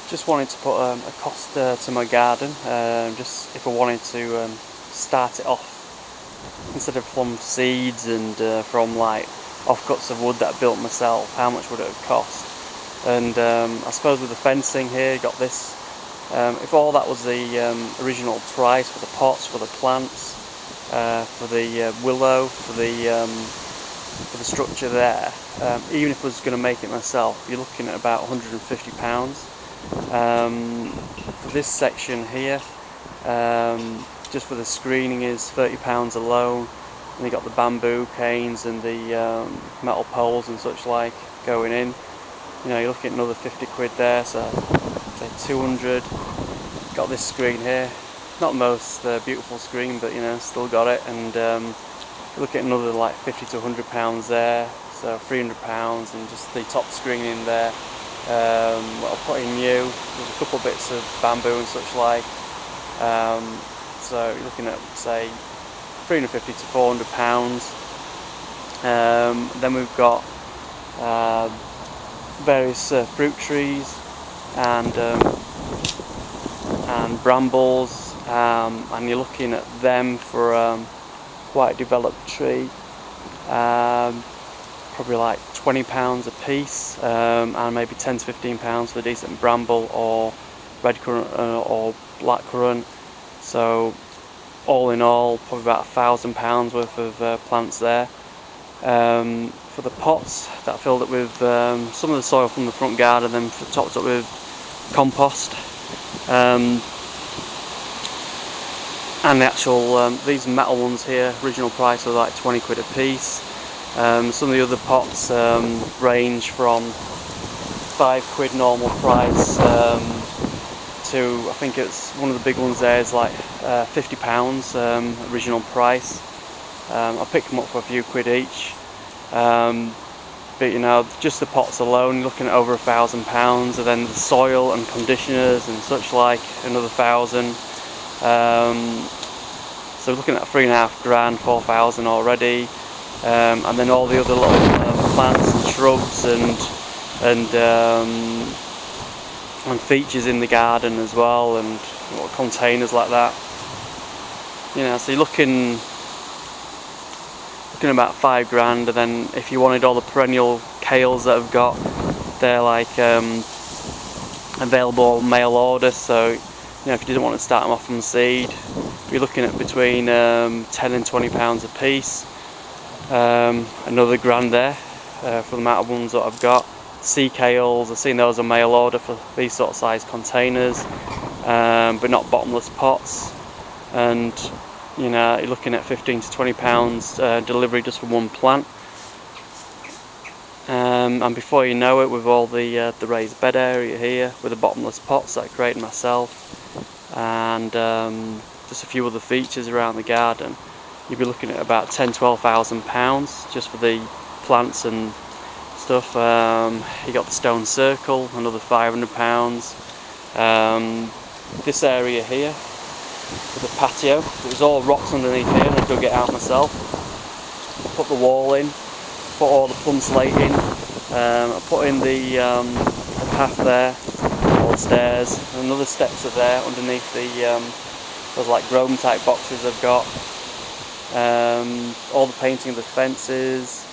Just wanted to put a cost to my garden, just if I wanted to start it off, instead of from seeds and from like offcuts of wood that I built myself, how much would it have cost? And I suppose with the fencing here, you got this, if all that was the original price for the pots, for the plants, for the willow, for the structure there, even if I was going to make it myself, you're looking at about £150. For this section here, just for the screening is £30 alone, and you got the bamboo canes and the metal poles and such like going in. You know, you're looking at another 50 quid there, so say 200. Got this screen here, not the most beautiful screen, but you know, still got it. And you look at another like 50 to £100 there, so £300, and just the top screen in there. What I'll put in new, there's a couple of bits of bamboo and such like. So you're looking at say £350 to £400. Then we've got various fruit trees and brambles, and you're looking at them for quite a developed tree, probably like £20 a piece, and maybe £10 to £15 for a decent bramble or red currant or black currant. So all in all, probably about £1,000 worth of plants there. For the pots that I filled up with some of the soil from the front garden, then topped up with compost, and the actual these metal ones here, original price was like 20 quid a piece. Some of the other pots range from 5 quid normal price to, I think it's one of the big ones there is like £50 original price. I picked them up for a few quid each, but you know, just the pots alone, you're looking at over £1,000, and then the soil and conditioners and such like another 1,000. So we're looking at £3,500, 4,000 already, and then all the other little plants and shrubs and features in the garden as well, and little containers like that. You know, so you're looking about £5,000, and then if you wanted all the perennial kales that I've got, they're like available mail order. So you know, if you didn't want to start them off from seed, you're looking at between £10 and £20 a piece. Another grand there for the amount of ones that I've got. Sea kales, I've seen those on mail order for these sort of size containers, but not bottomless pots. And you know, you're looking at £15 to £20 delivery just for one plant. And before you know it, with all the raised bed area here, with the bottomless pots that I created myself, and just a few other features around the garden, you'd be looking at about £10,000 to £12,000 just for the plants and stuff. You got the stone circle, another £500. This area here, with the patio, it was all rocks underneath here, and I dug it out myself. Put the wall in, put all the plumb slate in, I put in the path there, all the stairs, and another steps are there underneath those like Grome type boxes I've got. All the painting of the fences,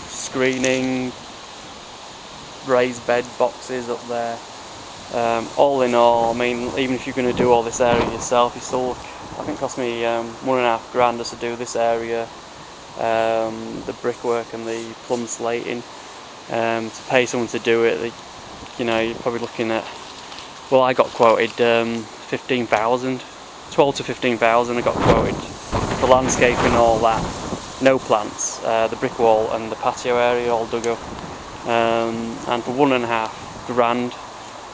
screening, raised bed boxes up there. All in all, I mean, even if you're going to do all this area yourself, you still, I think it cost me £1,500 just to do this area, the brickwork and the plumb slating. To pay someone to do it, you know, you're probably looking at, well, I got quoted 15,000, 12 to 15,000 I got quoted for landscaping and all that. No plants, the brick wall and the patio area all dug up, and for £1,500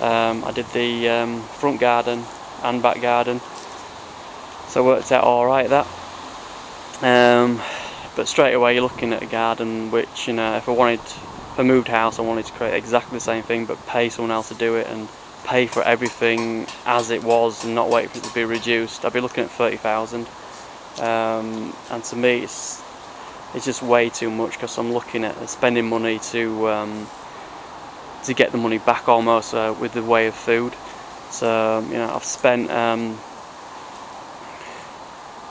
I did the front garden and back garden, so it worked out alright that. But straight away you're looking at a garden which, you know, if I moved house, I wanted to create exactly the same thing but pay someone else to do it and pay for everything as it was and not wait for it to be reduced, I'd be looking at 30,000. And to me it's just way too much, because I'm looking at spending money to to get the money back almost with the way of food. So I've spent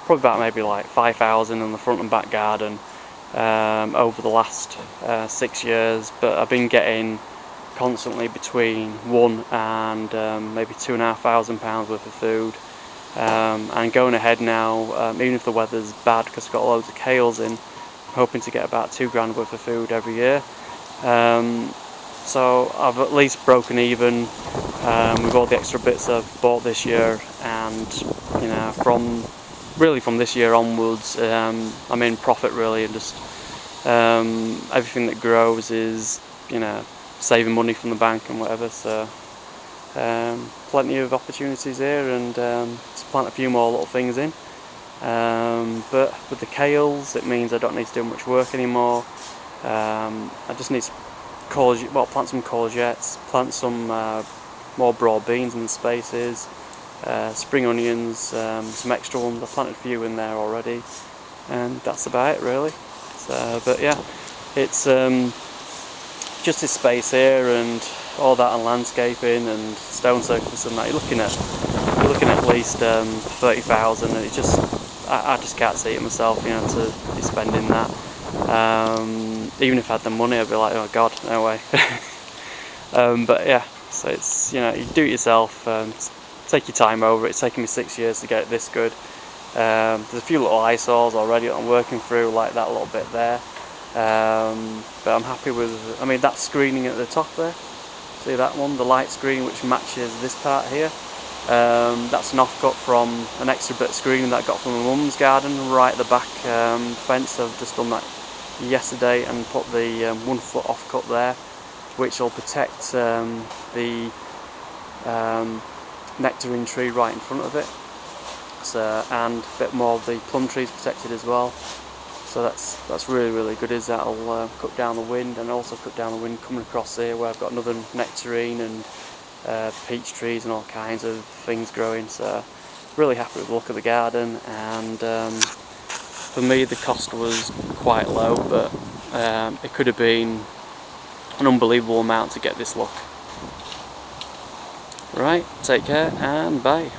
probably about maybe like 5,000 on the front and back garden over the last 6 years, but I've been getting constantly between £1,000 and maybe £2,500 worth of food. And going ahead now, even if the weather's bad, because I've got loads of kales in, I'm hoping to get about £2,000 worth of food every year. So I've at least broken even with all the extra bits I've bought this year, and from this year onwards, I'm in profit really, and just everything that grows is saving money from the bank and whatever. So plenty of opportunities here, and just plant a few more little things in. But with the kales, it means I don't need to do much work anymore. I just need to plant some courgettes, plant some more broad beans in the spaces, spring onions, some extra ones. I've planted a few in there already, and that's about it really. So, but yeah, it's just this space here and all that, and landscaping and stone circus and that. You're looking at least 30,000, and it's just I just can't see it myself, to be spending that. Even if I had the money, I'd be like, oh god, no way. But yeah, so it's you do it yourself. Take your time over it. It's taken me 6 years to get it this good. There's a few little eyesores already that I'm working through, like that little bit there. But I'm happy with, that screening at the top there. See that one, the light screen, which matches this part here. That's an offcut from an extra bit of screening that I got from my mum's garden right at the back fence. I've just done that yesterday and put the 1 foot offcut there, which will protect the nectarine tree right in front of it. So, and a bit more of the plum trees protected as well. So that's really good, is that'll cut down the wind, and also cut down the wind coming across here where I've got another nectarine and peach trees and all kinds of things growing. So really happy with the look of the garden, and for me the cost was quite low, but it could have been an unbelievable amount to get this look. Right, take care and bye.